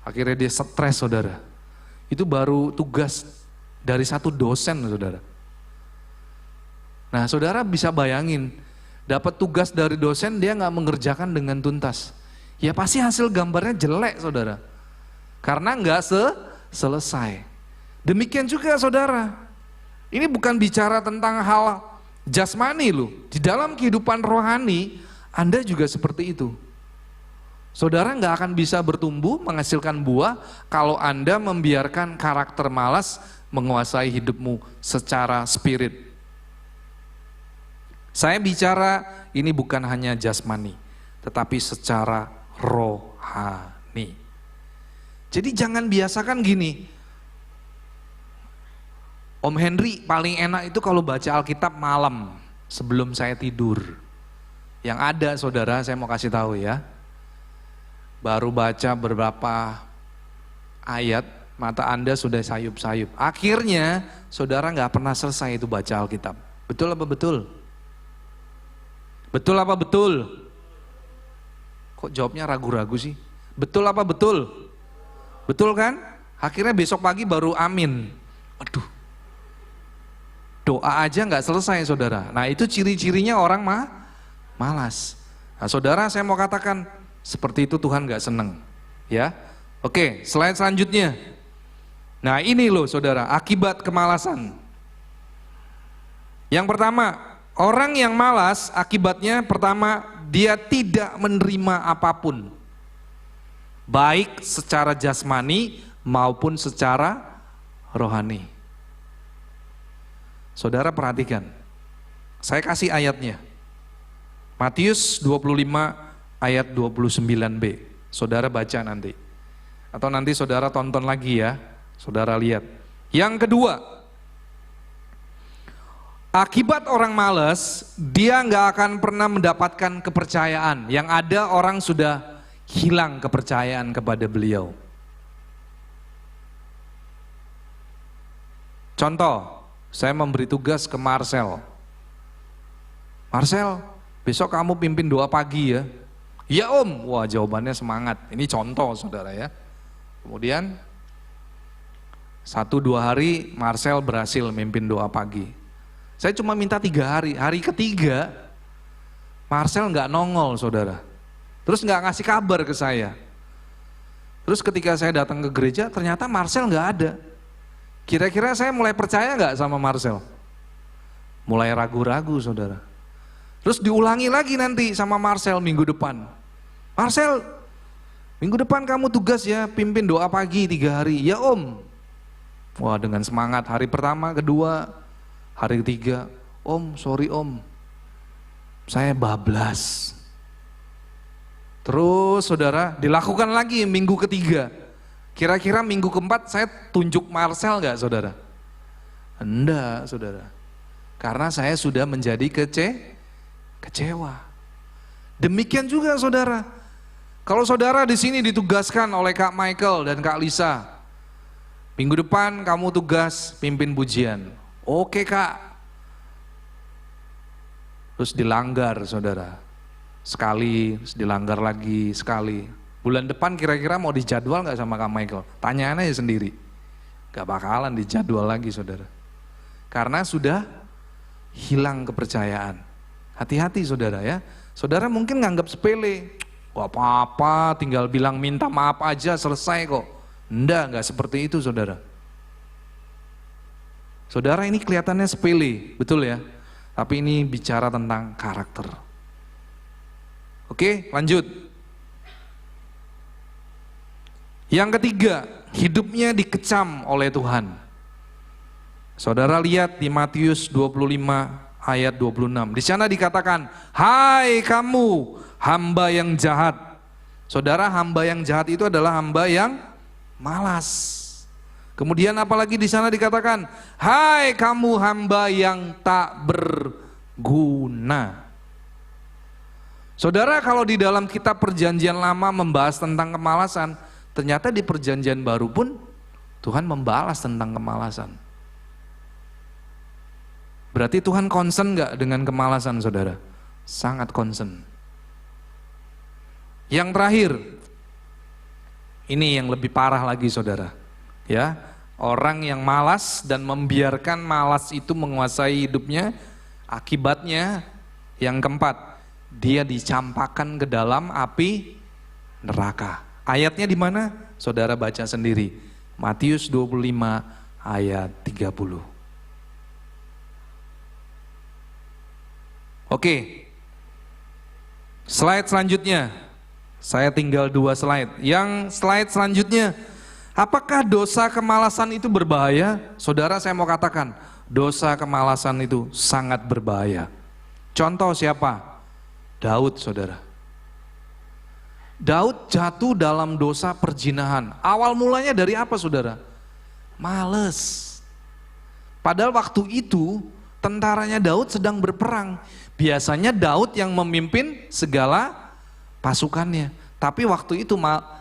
Akhirnya dia stres, saudara. Itu baru tugas dari satu dosen, saudara. Nah, saudara bisa bayangin, dapat tugas dari dosen, dia nggak mengerjakan dengan tuntas. Ya pasti hasil gambarnya jelek, saudara. Karena nggak selesai. Demikian juga, saudara. Ini bukan bicara tentang hal jasmani loh. Di dalam kehidupan rohani, Anda juga seperti itu. Saudara nggak akan bisa bertumbuh, menghasilkan buah kalau Anda membiarkan karakter malas menguasai hidupmu secara spirit. Saya bicara ini bukan hanya jasmani, tetapi secara rohani. Jadi jangan biasakan gini, Om Henry paling enak itu kalau baca Alkitab malam sebelum saya tidur. Yang ada, saudara, saya mau kasih tahu ya. Baru baca beberapa ayat, mata Anda sudah sayup-sayup. Akhirnya, saudara nggak pernah selesai itu baca Alkitab. Betul apa betul? Betul apa betul? Kok jawabnya ragu-ragu sih? Betul apa betul? Betul kan? Akhirnya besok pagi baru amin. Aduh. Doa aja nggak selesai, saudara. Nah, itu ciri-cirinya orang malas. Nah, saudara, saya mau katakan seperti itu Tuhan nggak seneng, ya. Oke, slide selanjutnya. Nah, ini loh, saudara, akibat kemalasan. Yang pertama, orang yang malas akibatnya pertama dia tidak menerima apapun, baik secara jasmani maupun secara rohani. Saudara perhatikan, saya kasih ayatnya. Matius 25 ayat 29b. Saudara baca nanti. Atau nanti saudara tonton lagi ya. Saudara lihat. Yang kedua, akibat orang malas, dia nggak akan pernah mendapatkan kepercayaan. Yang ada orang sudah hilang kepercayaan kepada beliau. Contoh, saya memberi tugas ke Marcel. Marcel, besok kamu pimpin doa pagi ya. Ya om, wah jawabannya semangat. Ini contoh, saudara ya. Kemudian 1-2 hari Marcel berhasil mimpin doa pagi. Saya cuma minta 3 hari. Hari ketiga Marcel nggak nongol, saudara. Terus nggak ngasih kabar ke saya. Terus ketika saya datang ke gereja, ternyata Marcel nggak ada. Kira-kira saya mulai percaya nggak sama Marcel? Mulai ragu-ragu, saudara. Terus diulangi lagi nanti sama Marcel minggu depan. Marcel, minggu depan kamu tugas ya, pimpin doa pagi 3 hari. Ya om. Wah, dengan semangat. Hari pertama, kedua, hari ketiga. Om, sorry om, saya bablas. Terus saudara, dilakukan lagi minggu ketiga. Kira-kira minggu keempat saya tunjuk Marcel nggak, saudara? Enggak, saudara. Karena saya sudah menjadi kecewa. Demikian juga, saudara. Kalau saudara di sini ditugaskan oleh Kak Michael dan Kak Lisa, minggu depan kamu tugas pimpin pujian. Oke Kak. Terus dilanggar, saudara. Sekali, terus dilanggar lagi, sekali. Bulan depan kira-kira mau dijadwal nggak sama Kak Michael? Tanyaan aja sendiri. Gak bakalan dijadwal lagi, saudara. Karena sudah hilang kepercayaan. Hati-hati, saudara ya. Saudara mungkin nganggap sepele. Gak apa-apa, tinggal bilang minta maaf aja, selesai kok. Nggak seperti itu, saudara. Saudara, ini kelihatannya sepele, betul ya? Tapi ini bicara tentang karakter. Oke, lanjut. Yang ketiga, hidupnya dikecam oleh Tuhan. Saudara lihat di Matius 25 ayat 26. Di sana dikatakan, "Hai kamu hamba yang jahat." Saudara, hamba yang jahat itu adalah hamba yang malas. Kemudian apalagi di sana dikatakan, "Hai kamu hamba yang tak berguna." Saudara, kalau di dalam kitab Perjanjian Lama membahas tentang kemalasan, ternyata di Perjanjian Baru pun Tuhan membalas tentang kemalasan. Berarti Tuhan concern gak dengan kemalasan saudara? Sangat concern. Yang terakhir, ini yang lebih parah lagi saudara. Ya, orang yang malas dan membiarkan malas itu menguasai hidupnya, akibatnya yang keempat, dia dicampakkan ke dalam api neraka. Ayatnya di mana? Saudara baca sendiri. Matius 25 ayat 30. Oke. Slide selanjutnya. Saya tinggal 2 slide. Yang slide selanjutnya, apakah dosa kemalasan itu berbahaya? Saudara, saya mau katakan, dosa kemalasan itu sangat berbahaya. Contoh siapa? Daud, saudara. Daud jatuh dalam dosa perzinahan. Awal mulanya dari apa, saudara? Males. Padahal waktu itu tentaranya Daud sedang berperang. Biasanya Daud yang memimpin segala pasukannya. Tapi waktu itu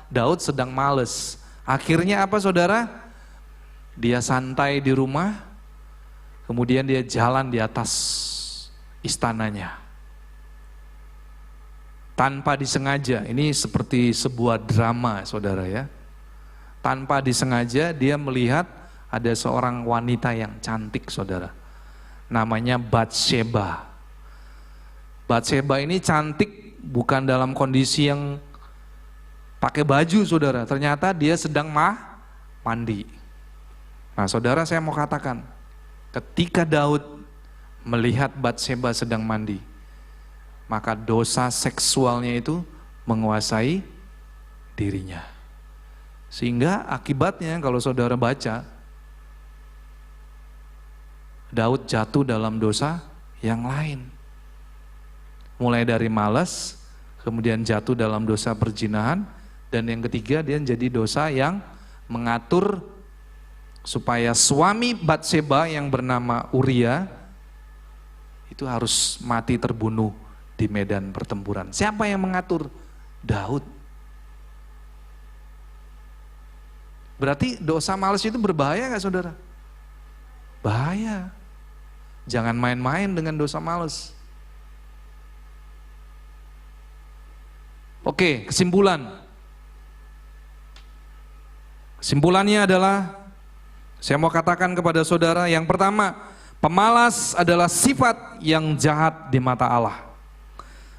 Daud sedang males. Akhirnya apa saudara? Dia santai di rumah, kemudian dia jalan di atas istananya. Tanpa disengaja, ini seperti sebuah drama saudara ya. Tanpa disengaja dia melihat ada seorang wanita yang cantik saudara. Namanya Batsheba. Batsheba ini cantik bukan dalam kondisi yang pakai baju saudara, ternyata dia sedang mandi. Nah saudara, saya mau katakan, ketika Daud melihat Batsheba sedang mandi, maka dosa seksualnya itu menguasai dirinya. Sehingga akibatnya kalau saudara baca, Daud jatuh dalam dosa yang lain. Mulai dari malas, kemudian jatuh dalam dosa perzinahan, dan yang ketiga dia jadi dosa yang mengatur supaya suami Batsheba yang bernama Uria itu harus mati terbunuh di medan pertempuran. Siapa yang mengatur? Daud. Berarti dosa malas itu berbahaya gak saudara? Bahaya. Jangan main-main dengan dosa malas. Oke, kesimpulan. Kesimpulannya adalah, saya mau katakan kepada saudara, yang pertama, pemalas adalah sifat yang jahat di mata Allah.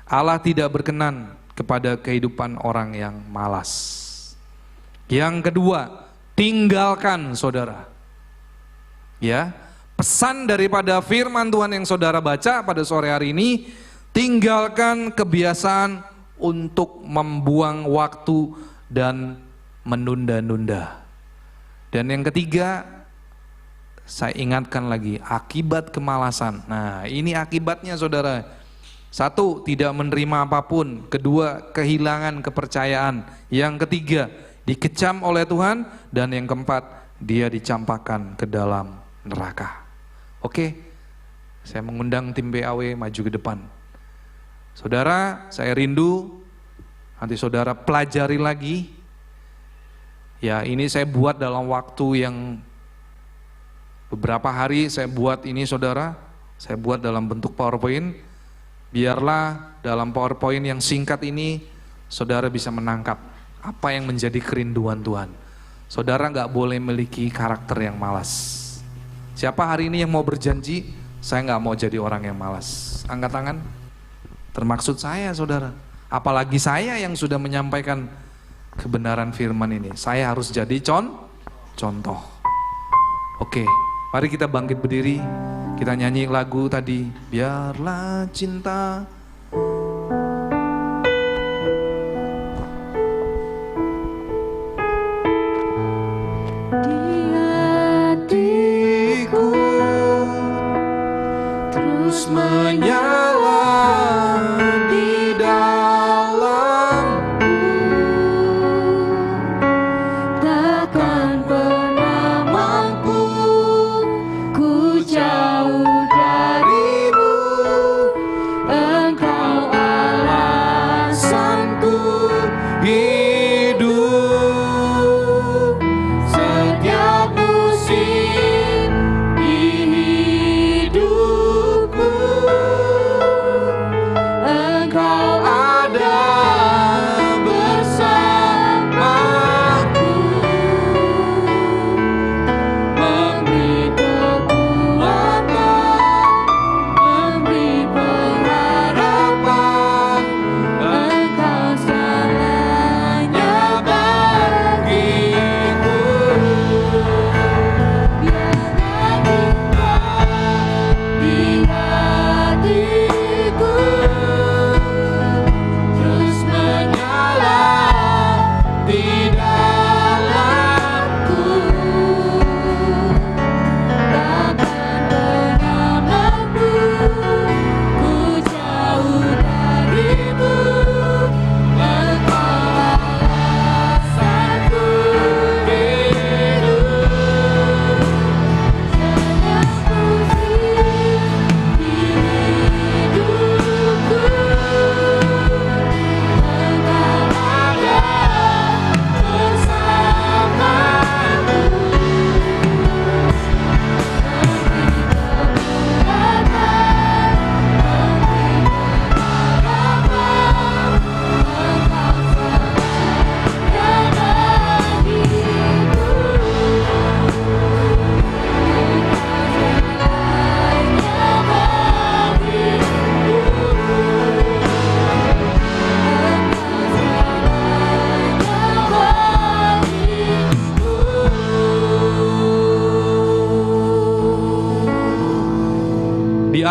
Allah tidak berkenan kepada kehidupan orang yang malas. Yang kedua, tinggalkan saudara. Ya, pesan daripada firman Tuhan yang saudara baca pada sore hari ini, tinggalkan kebiasaan untuk membuang waktu dan menunda-nunda. Dan yang ketiga, saya ingatkan lagi, akibat kemalasan. Nah, ini akibatnya saudara. 1, tidak menerima apapun. 2, kehilangan kepercayaan. Yang ketiga, dikecam oleh Tuhan. Dan yang keempat, dia dicampakkan ke dalam neraka. Oke, saya mengundang tim BAW maju ke depan. Saudara, saya rindu nanti saudara pelajari lagi. Ya, ini saya buat dalam waktu yang beberapa hari saya buat ini saudara. Saya buat dalam bentuk PowerPoint. Biarlah dalam PowerPoint yang singkat ini saudara bisa menangkap apa yang menjadi kerinduan Tuhan. Saudara nggak boleh memiliki karakter yang malas. Siapa hari ini yang mau berjanji, saya nggak mau jadi orang yang malas? Angkat tangan. Termaksud saya saudara, apalagi saya yang sudah menyampaikan kebenaran firman ini. Saya harus jadi contoh. Oke, mari kita bangkit berdiri, kita nyanyi lagu tadi, biarlah cinta. Di hatiku terus menyala. Setiap musim di hidup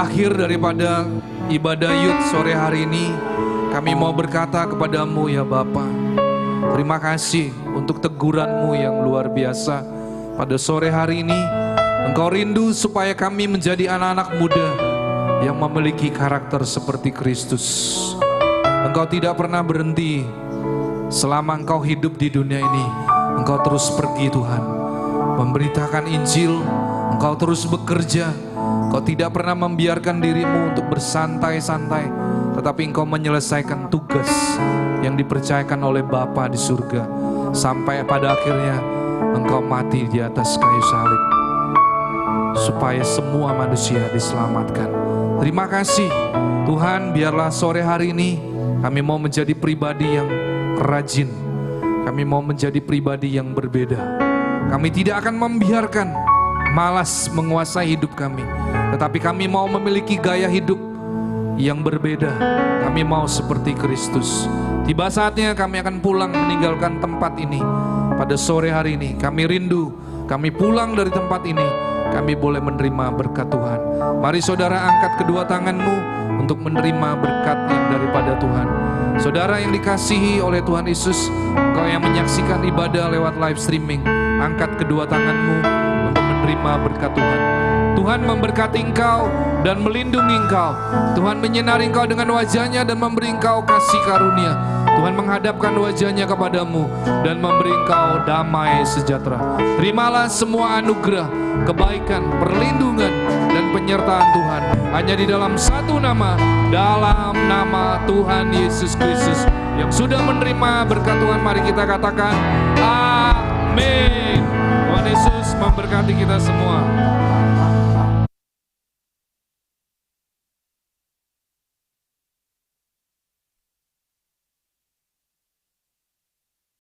akhir daripada ibadah Yud sore hari ini, kami mau berkata kepadamu ya Bapa, terima kasih untuk teguranmu yang luar biasa. Pada sore hari ini, Engkau rindu supaya kami menjadi anak-anak muda yang memiliki karakter seperti Kristus. Engkau tidak pernah berhenti selama Engkau hidup di dunia ini. Engkau terus pergi Tuhan, memberitakan Injil. Engkau terus bekerja. Engkau tidak pernah membiarkan dirimu untuk bersantai-santai, tetapi Engkau menyelesaikan tugas yang dipercayakan oleh Bapa di surga, sampai pada akhirnya Engkau mati di atas kayu salib supaya semua manusia diselamatkan. Terima kasih Tuhan, biarlah sore hari ini kami mau menjadi pribadi yang rajin. Kami mau menjadi pribadi yang berbeda. Kami tidak akan membiarkan malas menguasai hidup kami, tetapi kami mau memiliki gaya hidup yang berbeda. Kami mau seperti Kristus. Tiba saatnya kami akan pulang meninggalkan tempat ini. Pada sore hari ini kami rindu, kami pulang dari tempat ini, kami boleh menerima berkat Tuhan. Mari saudara angkat kedua tanganmu untuk menerima berkat yang daripada Tuhan. Saudara yang dikasihi oleh Tuhan Yesus, engkau yang menyaksikan ibadah lewat live streaming, angkat kedua tanganmu untuk menerima berkat Tuhan. Tuhan memberkati engkau dan melindungi engkau. Tuhan menyinari engkau dengan wajahnya dan memberi engkau kasih karunia. Tuhan menghadapkan wajahnya kepadamu dan memberi engkau damai sejahtera. Terimalah semua anugerah, kebaikan, perlindungan, dan penyertaan Tuhan hanya di dalam satu nama, dalam nama Tuhan Yesus Kristus. Yang sudah menerima berkat Tuhan, mari kita katakan amin. Tuhan Yesus memberkati kita semua.